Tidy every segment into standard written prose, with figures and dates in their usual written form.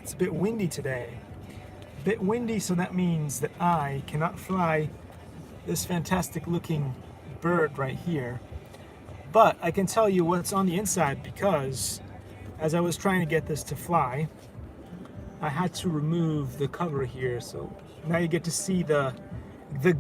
It's a bit windy today. A bit windy, so that means that I cannot fly this fantastic looking bird right here. But I can tell you what's on the inside, because as I was trying to get this to fly, I had to remove the cover here. So now you get to see the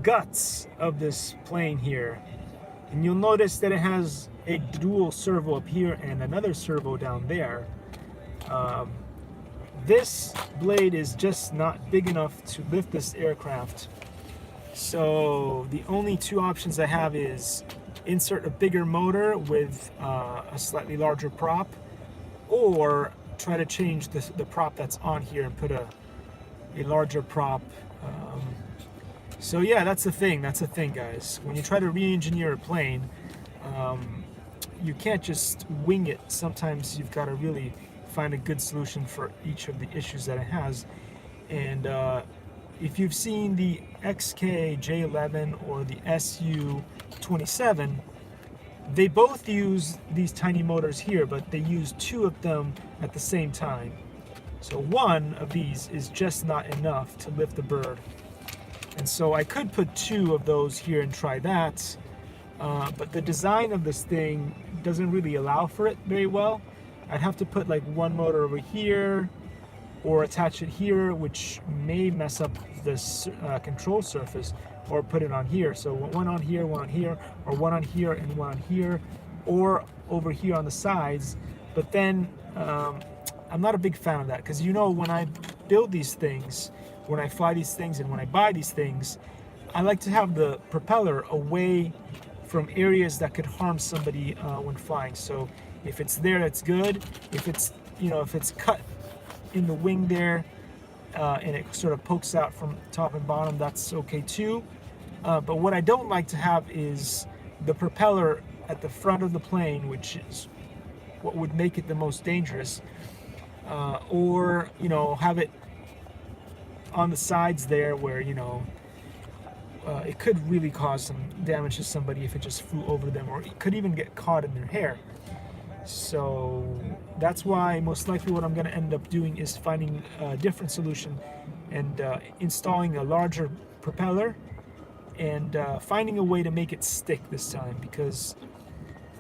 guts of this plane here. And you'll notice that it has a dual servo up here and another servo down there. This blade is just not big enough to lift this aircraft. So the only two options I have is insert a bigger motor with a slightly larger prop, or try to change the prop that's on here and put a larger prop. So yeah, that's the thing, guys. When you try to re-engineer a plane, you can't just wing it. Sometimes you've got to really find a good solution for each of the issues that it has. And if you've seen the XK J11 or the SU 27, they both use these tiny motors here, but they use two of them at the same time. So one of these is just not enough to lift the bird. And so I could put two of those here and try that, but the design of this thing doesn't really allow for it very well. I'd have to put like one motor over here or attach it here, which may mess up this control surface, or put it on here. So one on here, one on here, or one on here and one on here, or over here on the sides. But then I'm not a big fan of that, because you know, when I build these things, when I fly these things, and when I buy these things, I like to have the propeller away from areas that could harm somebody when flying. So if it's there, that's good. If it's, you know, if it's cut in the wing there and it sort of pokes out from top and bottom, that's okay too. But what I don't like to have is the propeller at the front of the plane, which is what would make it the most dangerous, or, you know, have it on the sides there where, you know, it could really cause some damage to somebody if it just flew over them, or it could even get caught in their hair. So that's why most likely what I'm going to end up doing is finding a different solution and installing a larger propeller and finding a way to make it stick this time, because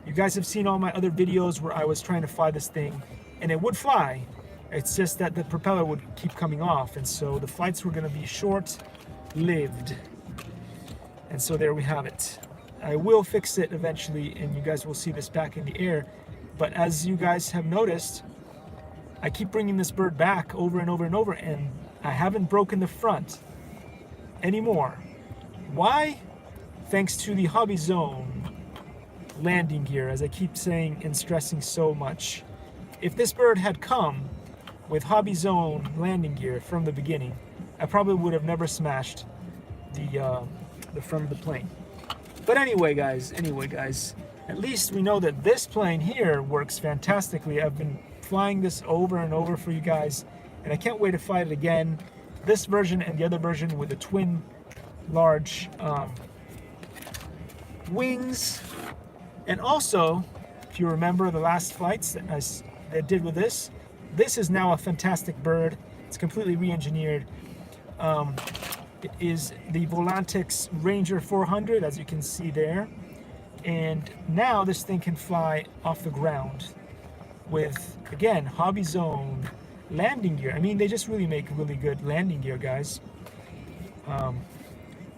you guys have seen all my other videos where I was trying to fly this thing and it would fly. It's just that the propeller would keep coming off, and so the flights were going to be short-lived. And so there we have it. I will fix it eventually, and you guys will see this back in the air. But as you guys have noticed, I keep bringing this bird back over and over and over, and I haven't broken the front anymore. Why? Thanks to the Hobby Zone landing gear, as I keep saying and stressing so much. If this bird had come with Hobby Zone landing gear from the beginning, I probably would have never smashed the front of the plane. But anyway, guys, at least we know that this plane here works fantastically. I've been flying this over and over for you guys, and I can't wait to fly it again. This version and the other version with the twin large wings. And also, if you remember the last flights that I did with this is now a fantastic bird. It's completely re-engineered. It is the Volantix Ranger 400, as you can see there. And now this thing can fly off the ground with, again, Hobby Zone landing gear. I mean, they just really make really good landing gear, guys.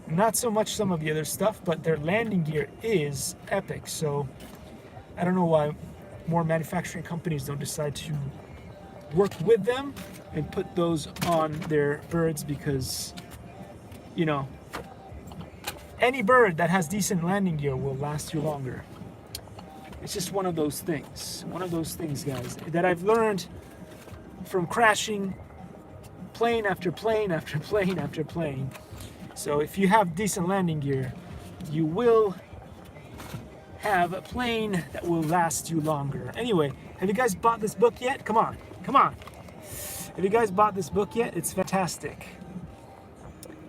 Not so much some of the other stuff, but their landing gear is epic. So I don't know why more manufacturing companies don't decide to work with them and put those on their birds, because, you know, any bird that has decent landing gear will last you longer. It's just one of those things, guys, that I've learned from crashing plane after plane after plane after plane. So if you have decent landing gear, you will have a plane that will last you longer. Anyway, have you guys bought this book yet? Come on. Have you guys bought this book yet? It's fantastic.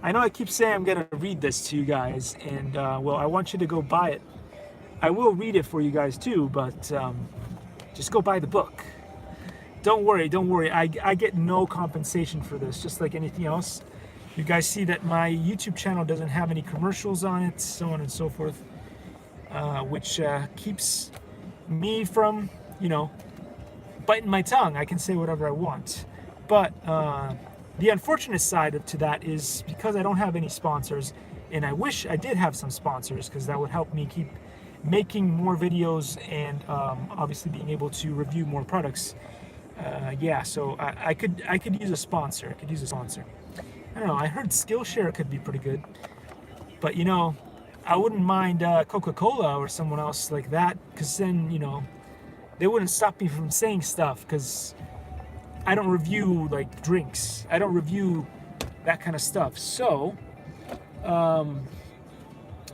I know I keep saying I'm going to read this to you guys, and well, I want you to go buy it. I will read it for you guys too, but just go buy the book. Don't worry, don't worry. I get no compensation for this, just like anything else. You guys see that my YouTube channel doesn't have any commercials on it, so on and so forth, which keeps me from, you know, biting my tongue. I can say whatever I want. But the unfortunate side to that is because I don't have any sponsors, and I wish I did have some sponsors because that would help me keep making more videos and obviously being able to review more products. Yeah, so I could use a sponsor. I could use a sponsor. I don't know. I heard Skillshare could be pretty good, but you know, I wouldn't mind Coca-Cola or someone else like that, because then, you know, they wouldn't stop me from saying stuff, because I don't review like drinks. I don't review that kind of stuff. So,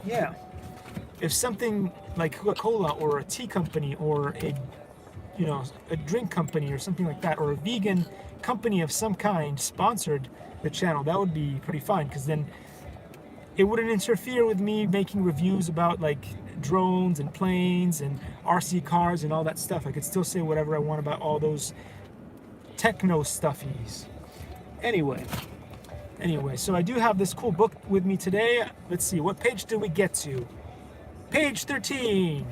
yeah, if something like Coca-Cola or a tea company or a, you know, a drink company or something like that, or a vegan company of some kind sponsored the channel, that would be pretty fine, because then it wouldn't interfere with me making reviews about like drones and planes and RC cars and all that stuff. I could still say whatever I want about all those techno stuffies. Anyway, so I do have this cool book with me today. Let's see, what page did we get to? Page 13.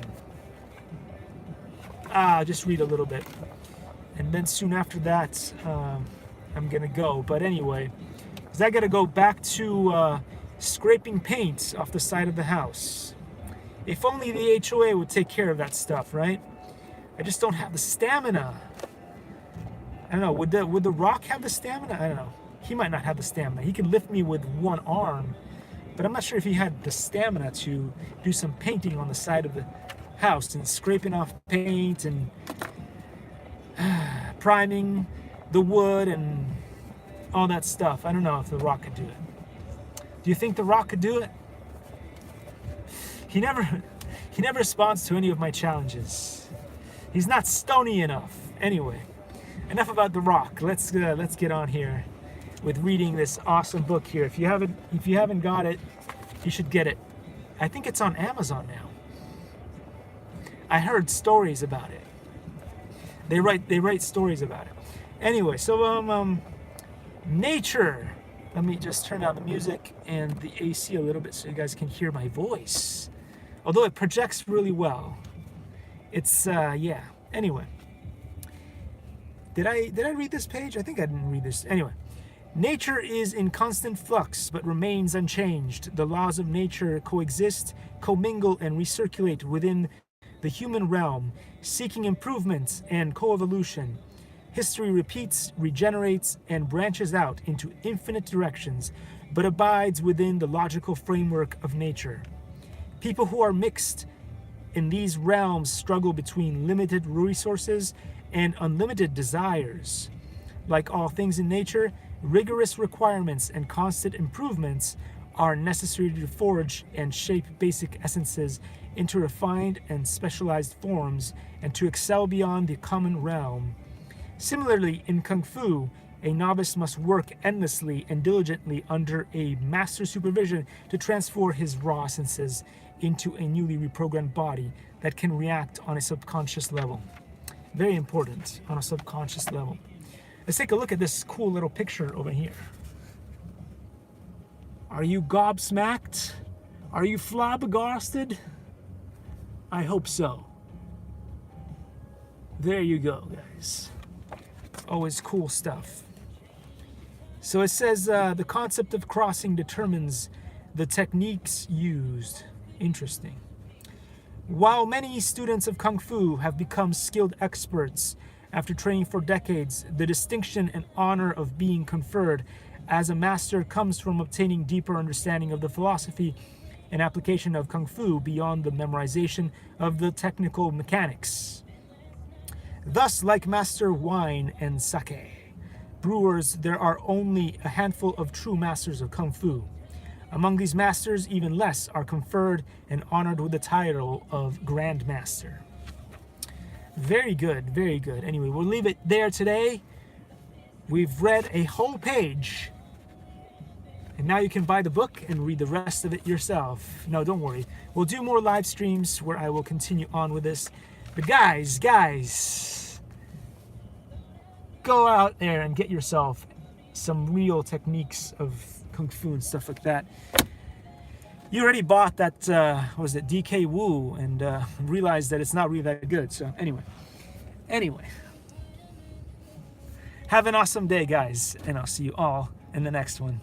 I'll just read a little bit, and then soon after that I'm gonna go. But anyway, because I gotta go back to scraping paint off the side of the house. If only the HOA would take care of that stuff, right? I just don't have the stamina. I don't know, would the Rock have the stamina? I don't know. He might not have the stamina. He could lift me with one arm, but I'm not sure if he had the stamina to do some painting on the side of the house and scraping off paint and priming the wood and all that stuff. I don't know if the Rock could do it. Do you think the Rock could do it? He never responds to any of my challenges. He's not stony enough. Anyway, enough about the Rock. Let's get on here with reading this awesome book here. If you haven't got it, you should get it. I think it's on Amazon now. I heard stories about it. They write stories about it. Anyway, so nature. Let me just turn down the music and the AC a little bit so you guys can hear my voice. Although it projects really well. It's yeah. Anyway. Did I read this page? I think I didn't read this. Anyway. Nature is in constant flux, but remains unchanged. The laws of nature coexist, commingle, and recirculate within the human realm, seeking improvement and coevolution. History repeats, regenerates, and branches out into infinite directions, but abides within the logical framework of nature. People who are mixed in these realms struggle between limited resources and unlimited desires. Like all things in nature, rigorous requirements and constant improvements are necessary to forge and shape basic essences into refined and specialized forms and to excel beyond the common realm. Similarly, in Kung Fu, a novice must work endlessly and diligently under a master supervision to transform his raw essences into a newly reprogrammed body that can react on a subconscious level. Very important, on a subconscious level. Let's take a look at this cool little picture over here. Are you gobsmacked? Are you flabbergasted? I hope so. There you go, guys. Always cool stuff. So it says the concept of crossing determines the techniques used. Interesting. While many students of Kung Fu have become skilled experts after training for decades, the distinction and honor of being conferred as a master comes from obtaining deeper understanding of the philosophy and application of Kung Fu beyond the memorization of the technical mechanics. Thus, like master wine and sake brewers, there are only a handful of true masters of Kung Fu. Among these masters, even less are conferred and honored with the title of Grand Master. Very good, very good. Anyway, we'll leave it there today. We've read a whole page. And now you can buy the book and read the rest of it yourself. No, don't worry. We'll do more live streams where I will continue on with this. But guys, go out there and get yourself some real techniques of Kung Fu and stuff like that. You already bought that, what was it, DK Woo, and realized that it's not really that good. So anyway, have an awesome day, guys, and I'll see you all in the next one.